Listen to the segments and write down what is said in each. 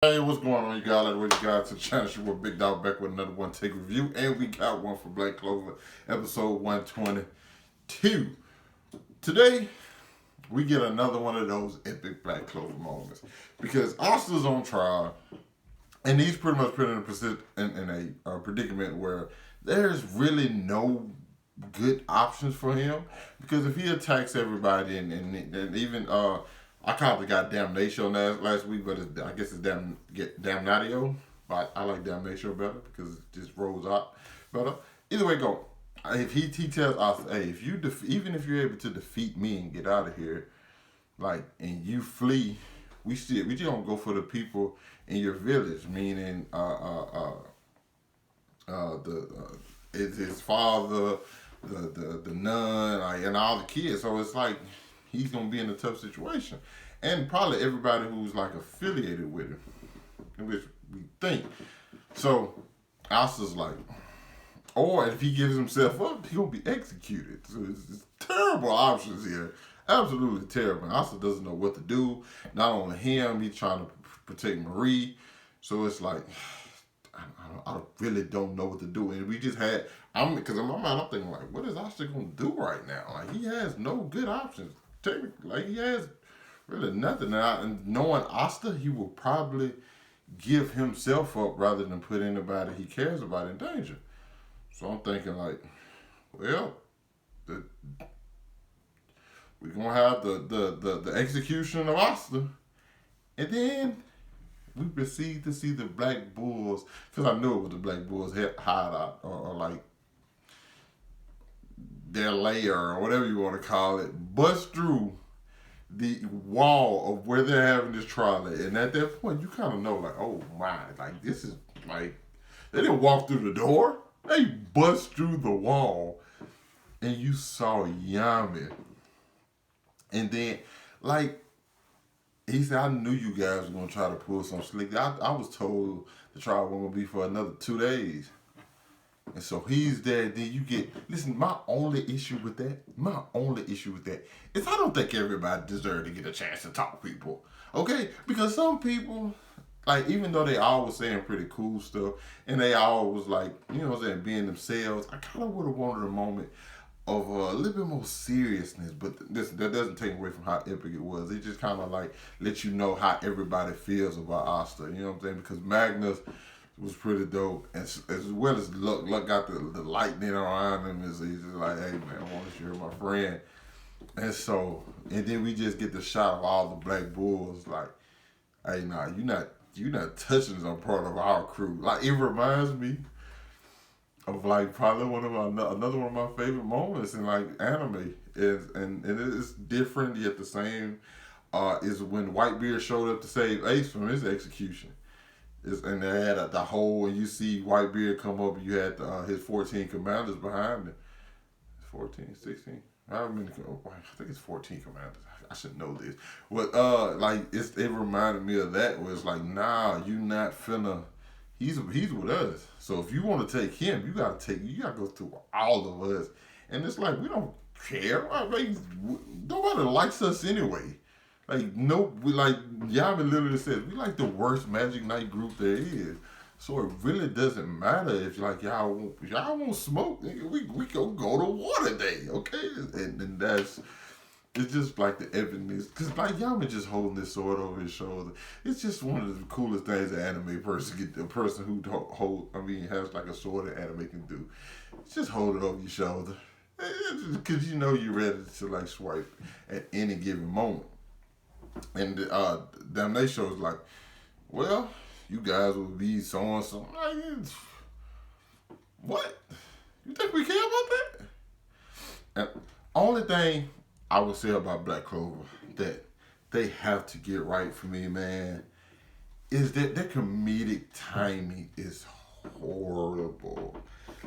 Hey, what's going on, you guys? Like, what you guys to the channel? It's your boy Big Dog back with another one take review, and we got one for Black Clover, episode 122. Today, we get another one of those epic Black Clover moments because Asta's on trial, and he's pretty much put in a predicament where there's really no good options for him because if he attacks everybody and even I called the guy Damnatio last week, but I guess it's Damnatio. But I like Damnatio better because it just rolls out better. Either way, go. If he tells us, hey, if you even if you're able to defeat me and get out of here, like and you flee, we just gonna go for the people in your village. Meaning, his father, the nun, like, and all the kids. So it's like he's gonna be in a tough situation, and probably everybody who's like affiliated with him, which we think. So Asta's like, or if he gives himself up, he gonna be executed. So it's terrible options here, absolutely terrible. Asta doesn't know what to do. Not only him, he's trying to protect Marie. So it's like, I really don't know what to do. And we just had, because in my mind, I'm thinking like, what is Asta gonna do right now? Like, he has no good options. Technically, like, he has really nothing. And knowing Asta, he will probably give himself up rather than put anybody he cares about in danger. So I'm thinking like, well, we're gonna have the execution of Asta, and then we proceed to see the Black Bulls, because I knew it was the Black Bulls hideout or like their lair or whatever you want to call it, bust through the wall of where they're having this trial at. And at that point, you kind of know, like, oh my, like, this is like, they didn't walk through the door, they bust through the wall, and you saw Yami. And then, like, he said, I knew you guys were going to try to pull some slick. I was told the trial was going to be for another 2 days. And so he's there. Then you get, listen, my only issue with that is I don't think everybody deserves to get a chance to talk to people. Okay? Because some people, like, even though they always saying pretty cool stuff, and they always, like, you know what I'm saying, being themselves, I kind of would have wanted a moment of a little bit more seriousness, but this that doesn't take away from how epic it was. It just kind of like let you know how everybody feels about Asta. You know what I'm saying? Because Magnus was pretty dope, and as well as Luck got the lightning around him. He's just like, hey man, I want to share my friend. And so, and then we just get the shot of all the Black Bulls. Like, hey, nah, you not touching some part of our crew. Like, it reminds me of like probably another one of my favorite moments in like anime is, and it is different yet the same. Is when Whitebeard showed up to save Ace from his execution. And they had the whole, and you see Whitebeard come up, and you had his 14 commanders behind him. 14, 16. I think it's 14 commanders. I should know this. But like it reminded me of that, where it's like, nah, you not finna. He's with us. So if you want to take him, you gotta go through all of us. And it's like, we don't care. I mean, nobody likes us anyway. Like, no, we like Yami literally says, we like the worst Magic Knight group there is. So it really doesn't matter if like y'all won't smoke. We go to Water Day, okay? And that's, it's just like the evidence, because like Yama just holding this sword over his shoulder. It's just one of the coolest things an anime person get. A person who has like a sword an anime can do. Just hold it over your shoulder, because you know you're ready to like swipe at any given moment. And Damnatio is like, well, you guys will be so and so. Like, what? You think we care about that? And only thing I would say about Black Clover that they have to get right for me, man, is that their comedic timing is horrible.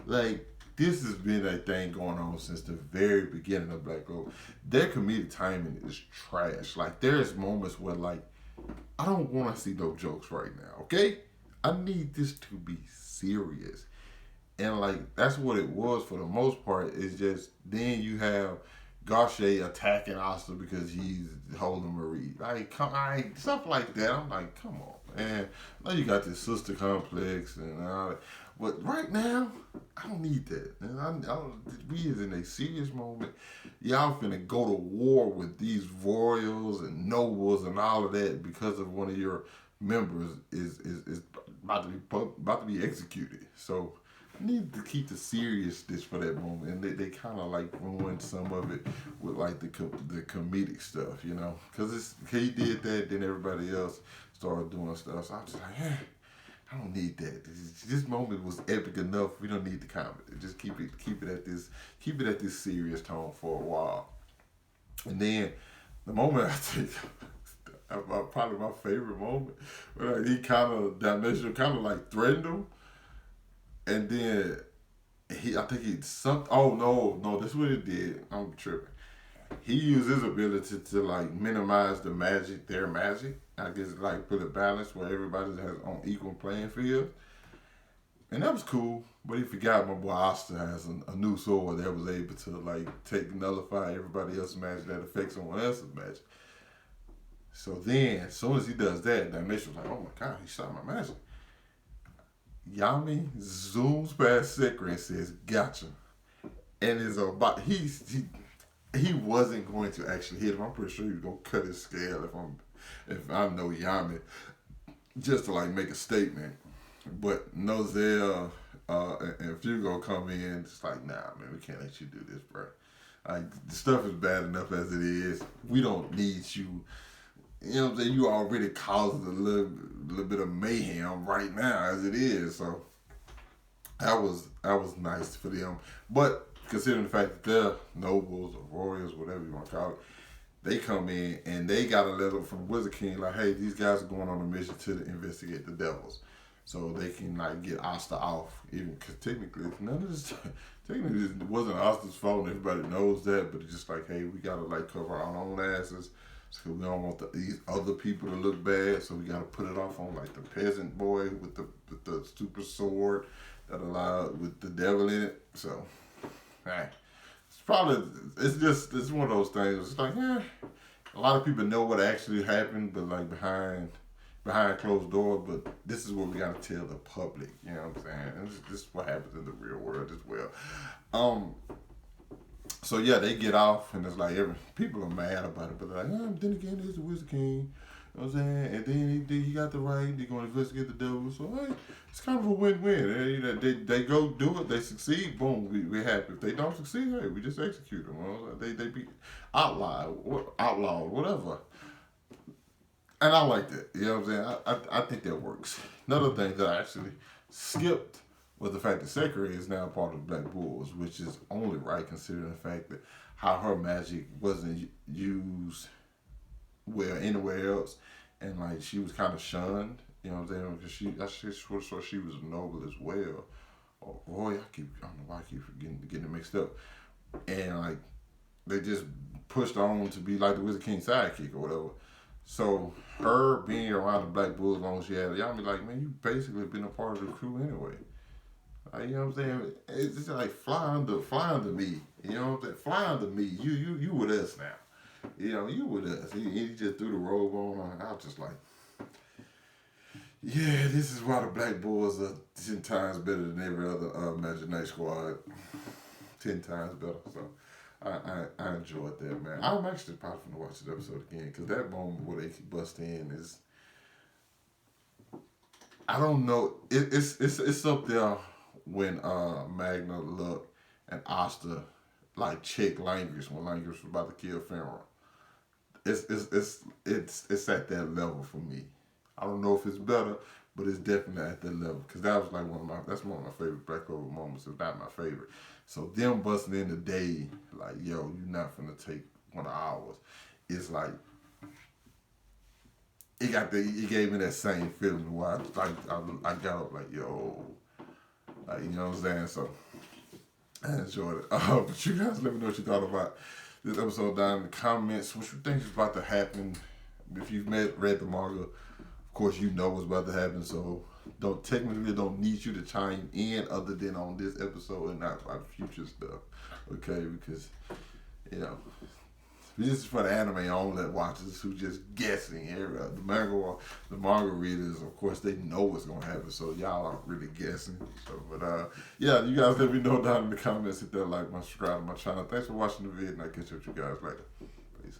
Like, this has been a thing going on since the very beginning of Black Clover. Their comedic timing is trash. Like, there's moments where, like, I don't want to see no jokes right now, okay? I need this to be serious. And, like, that's what it was for the most part. It's just, then you have Gaucher attacking Asta because he's holding Marie. Like, stuff like that. I'm like, come on, And I know you got this sister complex and all that. But right now, I don't need that. And we is in a serious moment. Y'all finna go to war with these royals and nobles and all of that because of one of your members is about to be executed. So I need to keep the seriousness for that moment, and they kind of like ruined some of it with like the comedic stuff, you know, because he did that, then everybody else started doing stuff. So I was just like, I don't need that. This moment was epic enough. We don't need the comedy. Just keep it at this serious tone for a while. And then the moment I think probably my favorite moment, where like he kind of Dimension kind of like threatened him, and then I think he some. Oh no, that's what he did. I'm tripping. He used his ability to like minimize their magic. I guess like put a balance where everybody has on equal playing field, and that was cool. But he forgot my boy Asta has a new sword that was able to like nullify everybody else's magic that affects someone else's magic. So then, as soon as he does that, Dimension was like, "Oh my god, he shot my magic." Yami zooms past Sekra and says, "Gotcha," and is about he wasn't going to actually hit him. I'm pretty sure he was gonna cut his scale if I know Yami, just to like make a statement. But Nozel and Fugo come in, it's like, nah, man, we can't let you do this, bro. Like the stuff is bad enough as it is. We don't need you. You know what I'm saying? You already causing a little bit of mayhem right now as it is. So that was nice for them. But considering the fact that they're nobles or royals, whatever you want to call it, they come in and they got a letter from Wizard King like, hey, these guys are going on a mission to investigate the devils. So they can like get Asta off, even because technically it wasn't Asta's fault. Everybody knows that, but it's just like, hey, we gotta like cover our own asses, so we don't want these other people to look bad. So we gotta put it off on like the peasant boy with the super sword that allowed with the devil in it. So, hey, it's one of those things. It's like, a lot of people know what actually happened, but like behind closed doors, but this is what we gotta tell the public, you know what I'm saying? And this is what happens in the real world as well. So yeah, they get off, and it's like people are mad about it, but they're like, then again, there's the Wizard King, you know what I'm saying? And then he got the right, they're gonna investigate the devil, so hey, it's kind of a win-win. They go do it, they succeed, boom, we're happy. If they don't succeed, hey, we just execute them. You know? They be outlawed, whatever. And I like that. You know what I'm saying? I think that works. Another thing that I actually skipped was the fact that Sekiro is now part of the Black Bulls, which is only right considering the fact that how her magic wasn't used well anywhere else, and like she was kind of shunned. You know what I'm saying? Because she was a noble as well. Or Roy, I don't know why I keep getting it mixed up. And like they just pushed on to be like the Wizard King sidekick or whatever. So her being around the Black Bulls as long as she had, y'all be like, man, you basically been a part of the crew anyway. Like, you know what I'm saying? It's just like fly under me. You know what I'm saying? Fly under me. You with us now. You know, you with us. He just threw the robe on. I was just like, yeah, this is why the Black Bulls are 10 times better than every other Magic Night squad. 10 times better. So I enjoyed that, man. I'm actually probably going to watch the episode again because that moment where they bust in is, I don't know, it's up there when Magna looked and Asta like checked Langus when Langus was about to kill Fenrir. It's at that level for me. I don't know if it's better, but it's definitely at that level because that was like one of my favorite Black Clover moments, if not my favorite. So them busting in the day, like, yo, you're not finna take one of ours. It's like it gave me that same feeling where I got up like, yo, like, you know what I'm saying? So I enjoyed it. But you guys let me know what you thought about this episode down in the comments. What you think is about to happen? If you've read the manga, of course you know what's about to happen. So don't need you to chime in other than on this episode and not about future stuff. Okay, because you know This is for the anime only watchers who just guessing here. The manga readers, of course, they know what's gonna happen, so y'all aren't really guessing. So, but yeah, you guys let me know down in the comments. Hit that like, subscribe to my channel. Thanks for watching the video, and I'll catch up with you guys later. Peace.